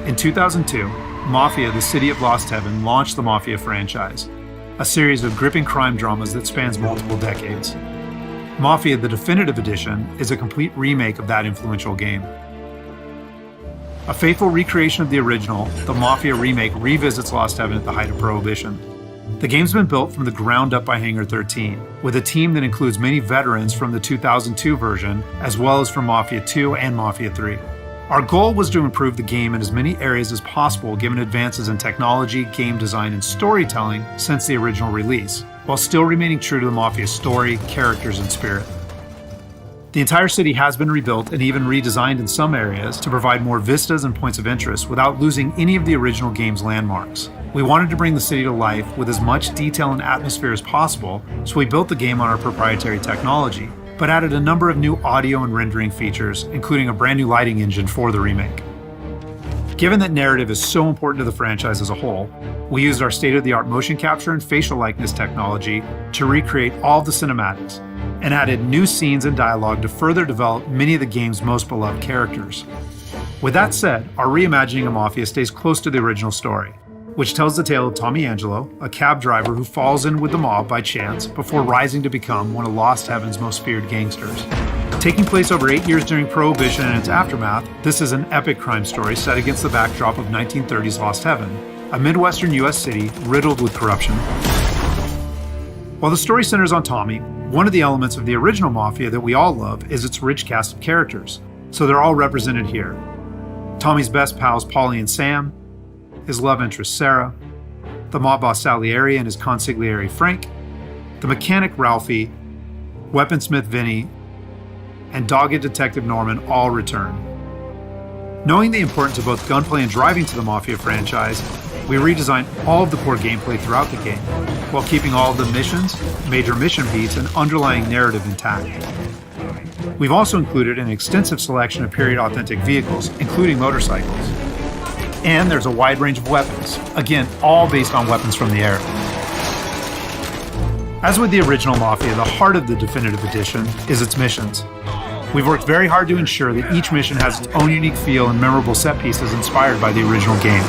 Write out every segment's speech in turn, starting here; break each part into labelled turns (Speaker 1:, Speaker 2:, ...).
Speaker 1: In 2002, Mafia, the City of Lost Heaven, launched the Mafia franchise, a series of gripping crime dramas that spans multiple decades. Mafia, the Definitive Edition, is a complete remake of that influential game. A faithful recreation of the original, the Mafia remake revisits Lost Heaven at the height of Prohibition. The game's been built from the ground up by Hangar 13, with a team that includes many veterans from the 2002 version, as well as from Mafia 2 and Mafia 3. Our goal was to improve the game in as many areas as possible given advances in technology, game design, and storytelling since the original release, while still remaining true to the Mafia story, characters, and spirit. The entire city has been rebuilt and even redesigned in some areas to provide more vistas and points of interest without losing any of the original game's landmarks. We wanted to bring the city to life with as much detail and atmosphere as possible, so we built the game on our proprietary technology, but added a number of new audio and rendering features, including a brand new lighting engine for the remake. Given that narrative is so important to the franchise as a whole, we used our state-of-the-art motion capture and facial likeness technology to recreate all of the cinematics, and added new scenes and dialogue to further develop many of the game's most beloved characters. With that said, our reimagining of Mafia stays close to the original story, which tells the tale of Tommy Angelo, a cab driver who falls in with the mob by chance before rising to become one of Lost Heaven's most feared gangsters. Taking place over 8 years during Prohibition and its aftermath, this is an epic crime story set against the backdrop of 1930s Lost Heaven, a Midwestern U.S. city riddled with corruption. While the story centers on Tommy, one of the elements of the original Mafia that we all love is its rich cast of characters, so they're all represented here. Tommy's best pals Paulie and Sam, his love interest Sarah, the mob boss Salieri and his consigliere Frank, the mechanic Ralphie, weaponsmith Vinny, and dogged detective Norman all return. Knowing the importance of both gunplay and driving to the Mafia franchise, we redesigned all of the core gameplay throughout the game, while keeping all of the missions, major mission beats, and underlying narrative intact. We've also included an extensive selection of period-authentic vehicles, including motorcycles. And there's a wide range of weapons, again, all based on weapons from the air. As with the original Mafia, the heart of the Definitive Edition is its missions. We've worked very hard to ensure that each mission has its own unique feel and memorable set pieces inspired by the original game.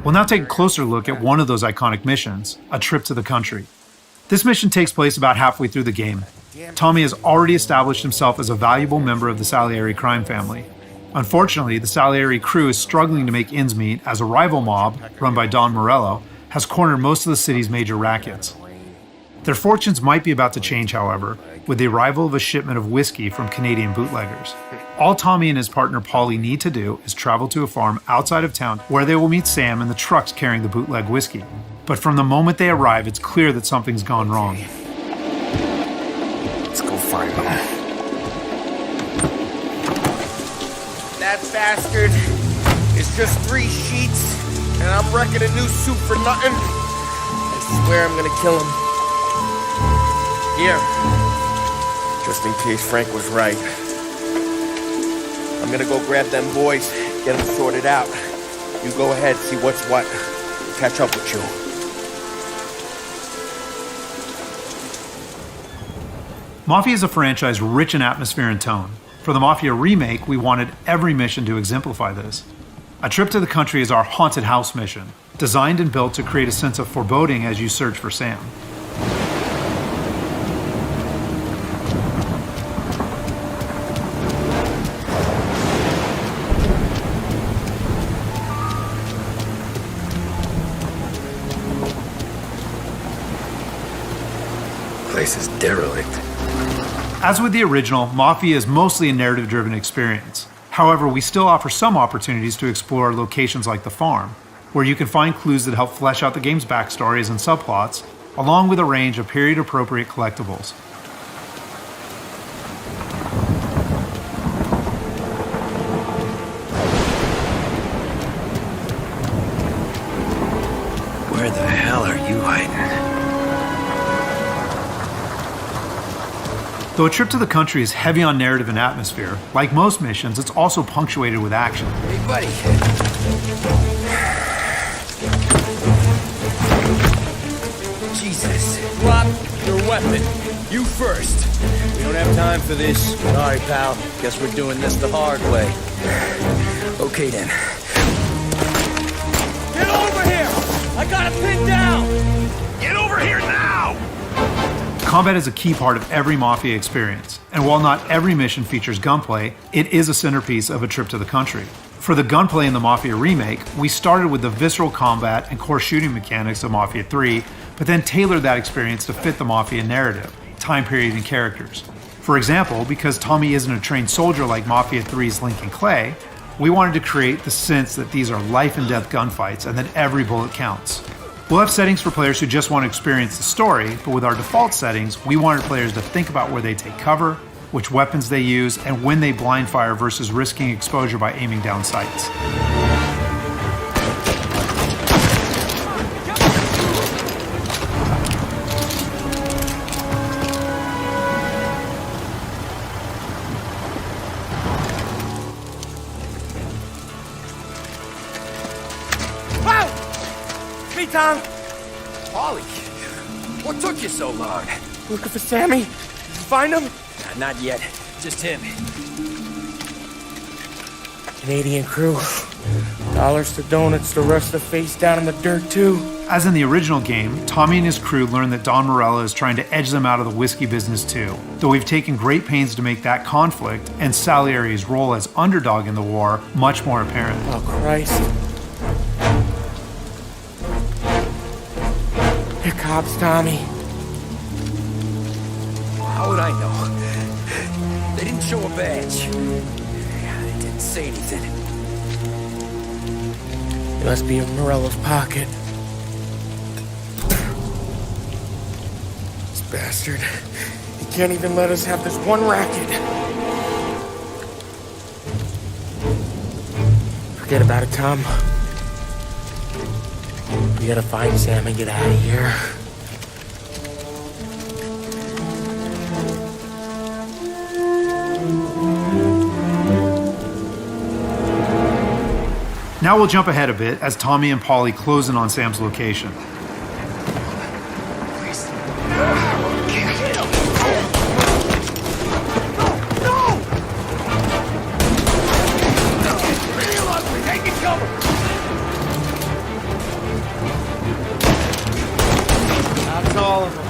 Speaker 1: We'll now take a closer look at one of those iconic missions, A Trip to the Country. This mission takes place about halfway through the game. Tommy has already established himself as a valuable member of the Salieri crime family. Unfortunately, the Salieri crew is struggling to make ends meet as a rival mob, run by Don Morello, has cornered most of the city's major rackets. Their fortunes might be about to change, however, with the arrival of a shipment of whiskey from Canadian bootleggers. All Tommy and his partner Paulie need to do is travel to a farm outside of town where they will meet Sam and the trucks carrying the bootleg whiskey. But from the moment they arrive, it's clear that something's gone wrong.
Speaker 2: Let's go find them.
Speaker 3: That bastard is just 3 sheets, and I'm wrecking a new suit for nothing. I swear I'm gonna kill him. Here, just in case Frank was right. I'm gonna go grab them boys, get them sorted out. You go ahead, see what's what. Catch up with you.
Speaker 1: Mafia is a franchise rich in atmosphere and tone. For the Mafia remake, we wanted every mission to exemplify this. A Trip to the Country is our haunted house mission, designed and built to create a sense of foreboding as you search for Sam.
Speaker 2: Place is derelict.
Speaker 1: As with the original, Mafia is mostly a narrative-driven experience. However, we still offer some opportunities to explore locations like the farm, where you can find clues that help flesh out the game's backstories and subplots, along with a range of period-appropriate collectibles.
Speaker 2: Where the hell are you hiding?
Speaker 1: Though A Trip to the Country is heavy on narrative and atmosphere, like most missions, it's also punctuated with action.
Speaker 3: Hey, buddy. Jesus. Drop your
Speaker 2: weapon. You first. We don't have time for this. Sorry, pal. Guess we're doing this the hard way. Okay, then. Get over here! I got it pinned down! Get over here now!
Speaker 1: Combat is a key part of every Mafia experience, and while not every mission features gunplay, it is a centerpiece of a trip to the country. For the gunplay in the Mafia Remake, we started with the visceral combat and core shooting mechanics of Mafia 3, but then tailored that experience to fit the Mafia narrative, time period, and characters. For example, because Tommy isn't a trained soldier like Mafia 3's Lincoln Clay, we wanted to create the sense that these are life and death gunfights and that every bullet counts. We'll have settings for players who just want to experience the story, but with our default settings, we wanted players to think about where they take cover, which weapons they use, and when they blind fire versus risking exposure by aiming down sights.
Speaker 3: Tom!
Speaker 2: Ollie, what took you so long?
Speaker 3: Looking for Sammy? Did you find him?
Speaker 2: Not yet. Just him.
Speaker 3: Canadian crew. Dollars to donuts, the rest of the face down in the dirt too.
Speaker 1: As in the original game, Tommy and his crew learn that Don Morello is trying to edge them out of the whiskey business too, though we've taken great pains to make that conflict and Salieri's role as underdog in the war much more apparent.
Speaker 3: Oh, Christ. Here cops, Tommy.
Speaker 2: How would I know? They didn't show a badge. They didn't say anything.
Speaker 3: It must be in Morello's pocket. This bastard. He can't even let us have this one racket. Forget about it, Tom. We gotta find Sam and get out of here.
Speaker 1: Now we'll jump ahead a bit as Tommy and Polly close in on Sam's location.
Speaker 3: That's all of them.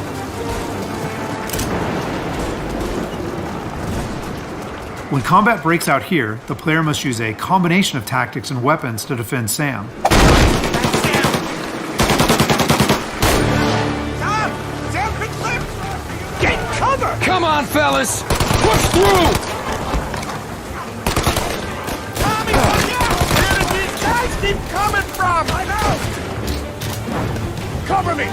Speaker 1: When combat breaks out here, the player must use a combination of tactics and weapons to defend Sam.
Speaker 2: Get cover! Come on, fellas! Push through!
Speaker 3: Tommy, where did these guys keep coming from? I know! Cover me!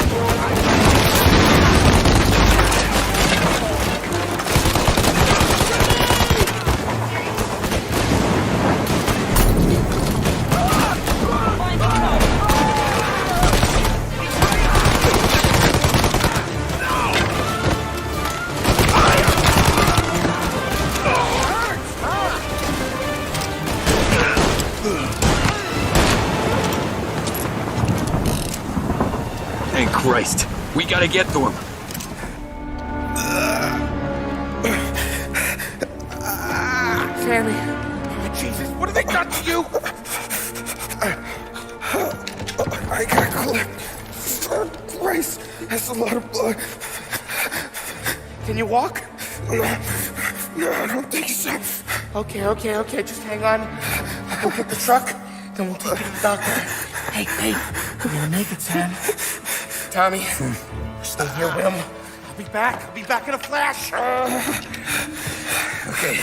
Speaker 2: Thank Christ. We gotta get to him.
Speaker 3: Sammy. Oh, Jesus, what have they done to you? I got clipped. Oh, Christ, that's a lot of blood. Can you walk? No, I don't think so. Okay, just hang on. I'll go get the truck, then we'll take you to the doctor. Hey, you're gonna make it, Sam. Tommy, stay here with him. I'll be back in a flash.
Speaker 2: Okay.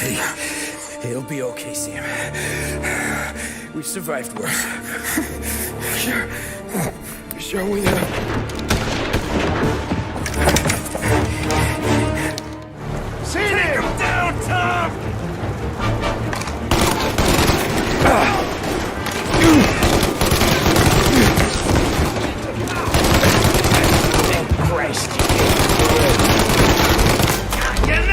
Speaker 2: Hey, it'll be okay, Sam. We've survived worse.
Speaker 3: Sure we have.
Speaker 2: Take him down, Tom! Thank Christ. Get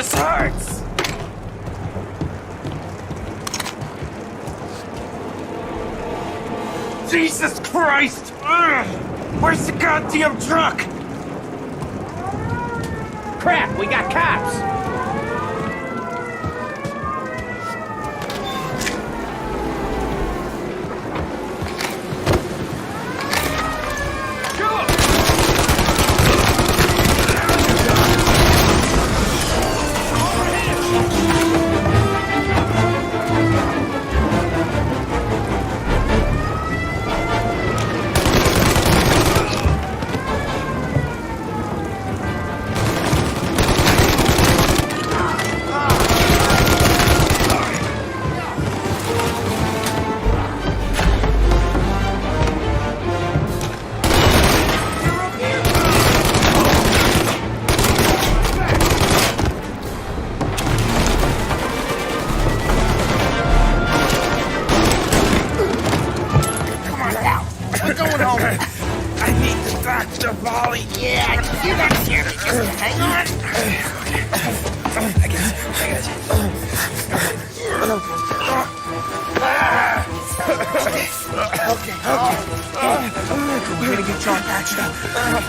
Speaker 3: this hurts! Jesus Christ! Ugh. Where's the goddamn truck? Crap, we got cops!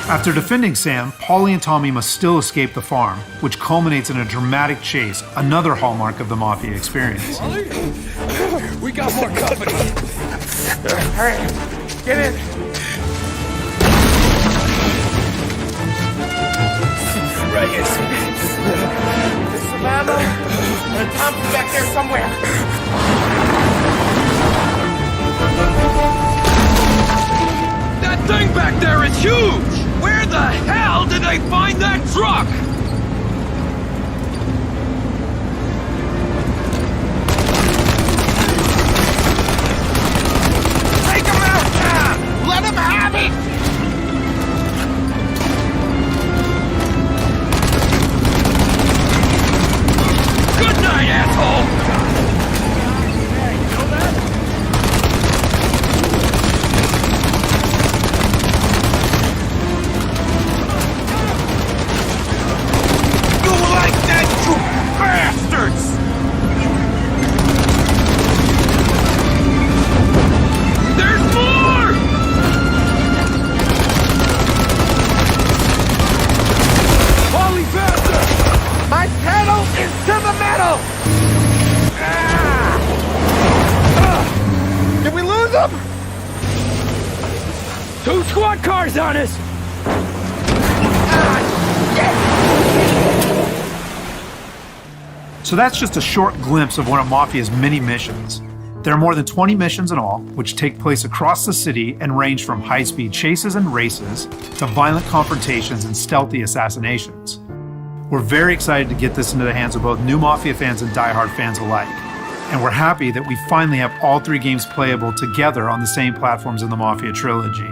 Speaker 1: After defending Sam, Paulie and Tommy must still escape the farm, which culminates in a dramatic chase, another hallmark of the Mafia experience.
Speaker 2: We got more company.
Speaker 3: Alright, get in.
Speaker 2: Right here.
Speaker 3: There's some ammo, and a Thompson back there somewhere.
Speaker 2: That thing back there is huge! Where the hell did they find that truck?
Speaker 3: Take him out, Tom! Let him have it!
Speaker 2: Good night, asshole! Two squad cars on us!
Speaker 1: So that's just a short glimpse of one of Mafia's many missions. There are more than 20 missions in all, which take place across the city and range from high-speed chases and races to violent confrontations and stealthy assassinations. We're very excited to get this into the hands of both new Mafia fans and die-hard fans alike. And we're happy that we finally have all three games playable together on the same platforms in the Mafia trilogy.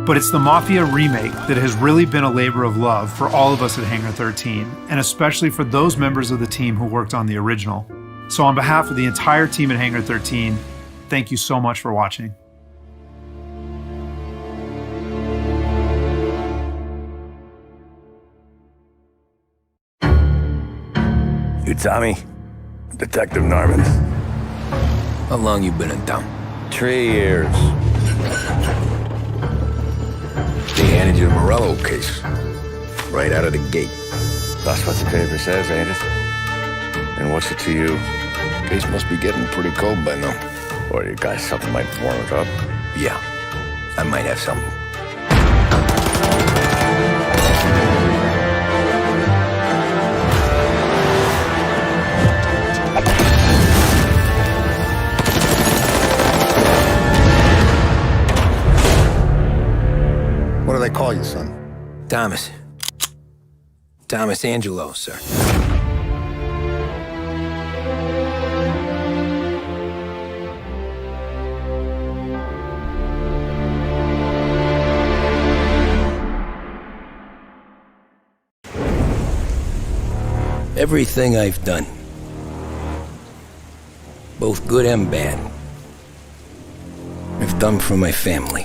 Speaker 1: But it's the Mafia Remake that has really been a labor of love for all of us at Hangar 13, and especially for those members of the team who worked on the original. So on behalf of the entire team at Hangar 13, thank you so much for watching.
Speaker 4: You Tommy? Detective Norman.
Speaker 2: How long you been in town?
Speaker 4: 3 years.
Speaker 2: They handed you the Morello case. Right out of the gate.
Speaker 4: That's what the paper says, ain't it? And what's it to you?
Speaker 2: Case must be getting pretty cold by now.
Speaker 4: Or you got something might warm it up?
Speaker 2: Yeah, I might have something.
Speaker 5: What do they call you, son?
Speaker 2: Thomas. Thomas Angelo, sir. Everything I've done, both good and bad, I've done for my family.